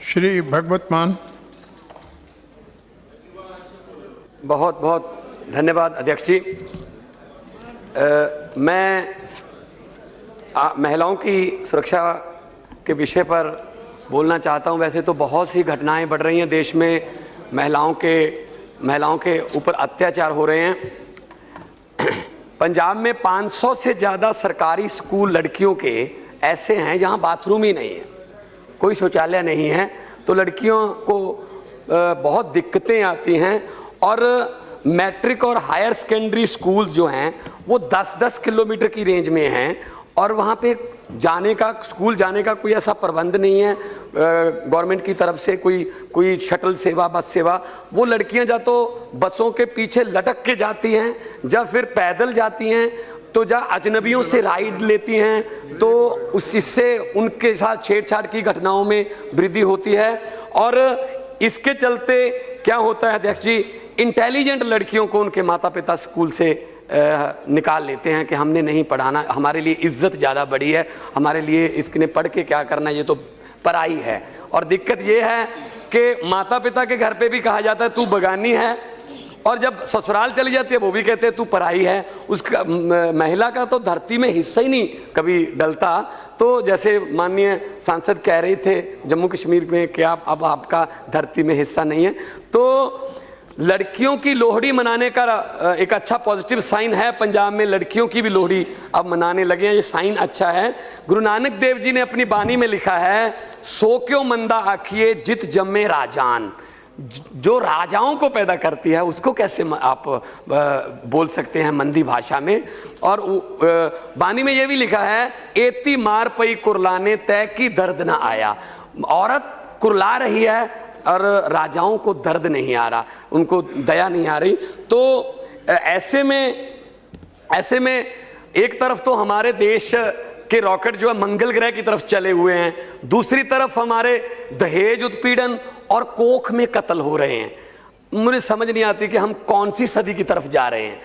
श्री भगवत मान। बहुत बहुत धन्यवाद अध्यक्ष जी। मैं महिलाओं की सुरक्षा के विषय पर बोलना चाहता हूं। वैसे तो बहुत सी घटनाएं बढ़ रही हैं देश में, महिलाओं के ऊपर अत्याचार हो रहे हैं। पंजाब में 500 से ज़्यादा सरकारी स्कूल लड़कियों के ऐसे हैं जहां बाथरूम ही नहीं है, कोई शौचालय नहीं है, तो लड़कियों को बहुत दिक्कतें आती हैं। और मैट्रिक और हायर सेकेंडरी स्कूल्स जो हैं वो 10-10 किलोमीटर की रेंज में हैं और वहाँ पे स्कूल जाने का कोई ऐसा प्रबंध नहीं है गवर्नमेंट की तरफ से, कोई शटल सेवा, बस सेवा। वो लड़कियाँ या तो बसों के पीछे लटक के जाती हैं या फिर पैदल जाती हैं, तो जहाँ अजनबियों से राइड लेती हैं तो इससे उनके साथ छेड़छाड़ की घटनाओं में वृद्धि होती है। और इसके चलते क्या होता है अध्यक्ष जी, इंटेलिजेंट लड़कियों को उनके माता पिता स्कूल से निकाल लेते हैं कि हमने नहीं पढ़ाना, हमारे लिए इज्जत ज़्यादा बड़ी है, हमारे लिए इसने पढ़ के क्या करना, ये तो पराई है। और दिक्कत ये है कि माता पिता के घर पे भी कहा जाता है तू बगानी है, और जब ससुराल चली जाती है वो भी कहते हैं तू पराई है। उसका महिला का तो धरती में हिस्सा ही नहीं कभी डलता। तो जैसे माननीय सांसद कह रहे थे जम्मू कश्मीर में कि अब आपका धरती में हिस्सा नहीं है, तो लड़कियों की लोहड़ी मनाने का एक अच्छा पॉजिटिव साइन है। पंजाब में लड़कियों की भी लोहड़ी अब मनाने लगे हैं, ये साइन अच्छा है। गुरु नानक देव जी ने अपनी बानी में लिखा है, सो क्यों मंदा आखिए जित जम्मे राजान। जो राजाओं को पैदा करती है उसको कैसे आप बोल सकते हैं मंदी भाषा में। और बानी में ये भी लिखा है, एती मार पई कुरलाने तय की दर्द ना आया। औरत कुरला रही है और राजाओं को दर्द नहीं आ रहा, उनको दया नहीं आ रही। तो ऐसे में एक तरफ तो हमारे देश के रॉकेट जो है मंगल ग्रह की तरफ चले हुए हैं, दूसरी तरफ हमारे दहेज उत्पीड़न और कोख में कत्ल हो रहे हैं। मुझे समझ नहीं आती कि हम कौन सी सदी की तरफ जा रहे हैं।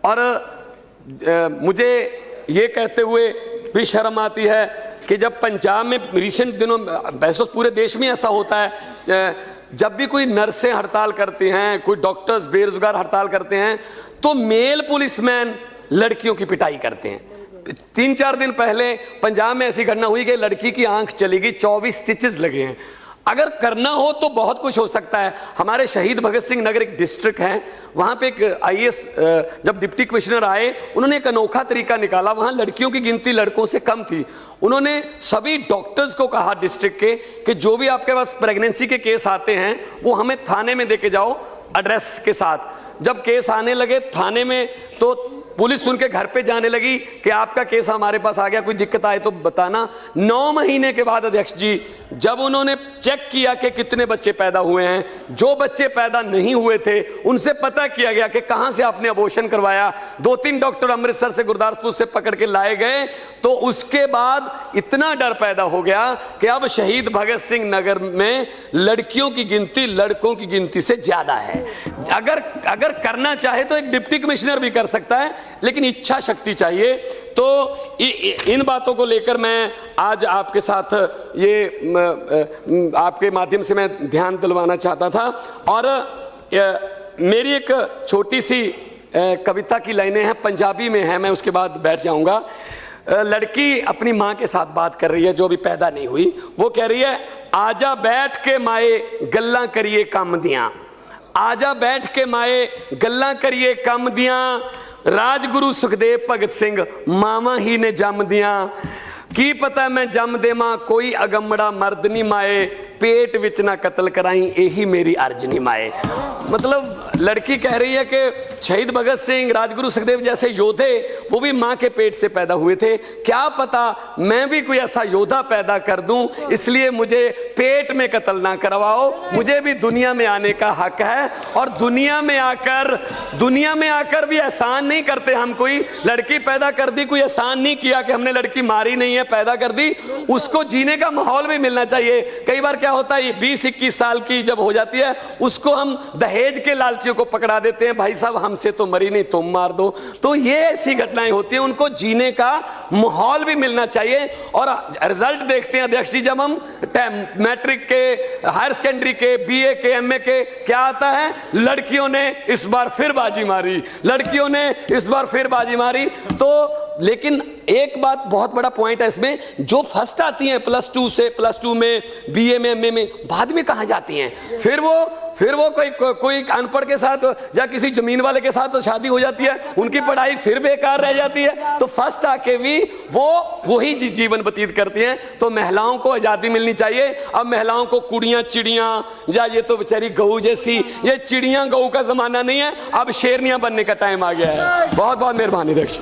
और मुझे ये कहते हुए भी शर्म आती है कि जब पंजाब में रिसेंट दिनों, वैसे पूरे देश में ऐसा होता है, जब भी कोई नर्सें हड़ताल करती हैं, कोई डॉक्टर्स बेरोजगार हड़ताल करते हैं, तो मेल पुलिसमैन लड़कियों की पिटाई करते हैं। 3-4 दिन पहले पंजाब में ऐसी घटना हुई कि लड़की की आंख चली गई, 24 स्टिचेस लगे हैं। अगर करना हो तो बहुत कुछ हो सकता है। हमारे शहीद भगत सिंह नगर एक डिस्ट्रिक्ट है, वहाँ पे एक IAS जब डिप्टी कमिश्नर आए, उन्होंने एक अनोखा तरीका निकाला। वहाँ लड़कियों की गिनती लड़कों से कम थी। उन्होंने सभी डॉक्टर्स को कहा डिस्ट्रिक्ट के कि जो भी आपके पास प्रेगनेंसी के केस आते हैं वो हमें थाने में दे के जाओ एड्रेस के साथ। जब केस आने लगे थाने में तो पुलिस उनके घर पे जाने लगी कि आपका केस हमारे पास आ गया, कोई दिक्कत आए तो बताना। 9 महीने के बाद अध्यक्ष जी जब उन्होंने चेक किया कि कितने बच्चे पैदा हुए हैं, जो बच्चे पैदा नहीं हुए थे उनसे पता किया गया कि कहां से आपने अबॉर्शन करवाया। 2-3 डॉक्टर अमृतसर से, गुरदासपुर से पकड़ के लाए गए। तो उसके बाद इतना डर पैदा हो गया कि अब शहीद भगत सिंह नगर में लड़कियों की गिनती लड़कों की गिनती से ज्यादा है। अगर करना चाहे तो एक डिप्टी कमिश्नर भी कर सकता है, लेकिन इच्छा शक्ति चाहिए। तो इन बातों को लेकर मैं आज आपके साथ ये आपके माध्यम से मैं ध्यान दिलवाना चाहता था। और मेरी एक छोटी सी कविता की लाइनें हैं, पंजाबी में है, मैं उसके बाद बैठ जाऊंगा। लड़की अपनी माँ के साथ बात कर रही है जो अभी पैदा नहीं हुई। वो कह रही है, आजा बैठ के माए गल्लां करिए कम दियां, आजा बैठ के माए गल्लां करिए कम दियां, राजगुरु सुखदेव भगत सिंह मामा ही ने जम दियां, की पता मैं जम देवां कोई अगमड़ा मर्द नहीं माए, पेट विच ना कत्ल कराई यही मेरी अर्ज नहीं माए। मतलब लड़की कह रही है कि शहीद भगत सिंह, राजगुरु सुखदेव जैसे योद्धे वो भी माँ के पेट से पैदा हुए थे, क्या पता मैं भी कोई ऐसा योद्धा पैदा कर दूं, इसलिए मुझे पेट में कत्ल ना करवाओ, मुझे भी दुनिया में आने का हक है। और दुनिया में आकर भी एहसान नहीं करते हम। कोई लड़की पैदा कर दी, कोई एहसान नहीं किया कि हमने लड़की मारी नहीं है, पैदा कर दी, उसको जीने का माहौल भी मिलना चाहिए। कई बार क्या होता है 20-21 साल की जब हो जाती है उसको हम दहेज के लालचियों को पकड़ा देते हैं, भाई साहब हमसे तो मरी नहीं तुम मार दो। तो ये ऐसी घटनाएं होती हैं, उनको जीने का माहौल भी मिलना चाहिए। और रिजल्ट देखते हैं अध्यक्ष जी, जब हम मैट्रिक के, हायर सेकेंडरी के, बीए के, एमए के, क्या आता है, लड़कियों ने इस बार फिर बाजी मारी, लड़कियों ने इस बार फिर बाजी मारी। तो लेकिन एक बात बहुत बड़ा पॉइंट है इसमें, जो फर्स्ट आती हैं +2 में, बीए में, एमए में, बाद में कहां जाती हैं? फिर वो कोई अनपढ़ के साथ या किसी जमीन वाले के साथ तो शादी हो जाती है, उनकी पढ़ाई फिर बेकार रह जाती है। तो फर्स्ट आके भी वो वही जीवन व्यतीत करती हैं। तो महिलाओं को आजादी मिलनी चाहिए। अब महिलाओं को कुड़ियां चिड़ियां, या ये तो बेचारी गऊ जैसी, ये चिड़ियां गऊ का जमाना नहीं है, अब शेरनियां बनने का टाइम आ गया है। बहुत बहुत मेहरबानी अध्यक्ष।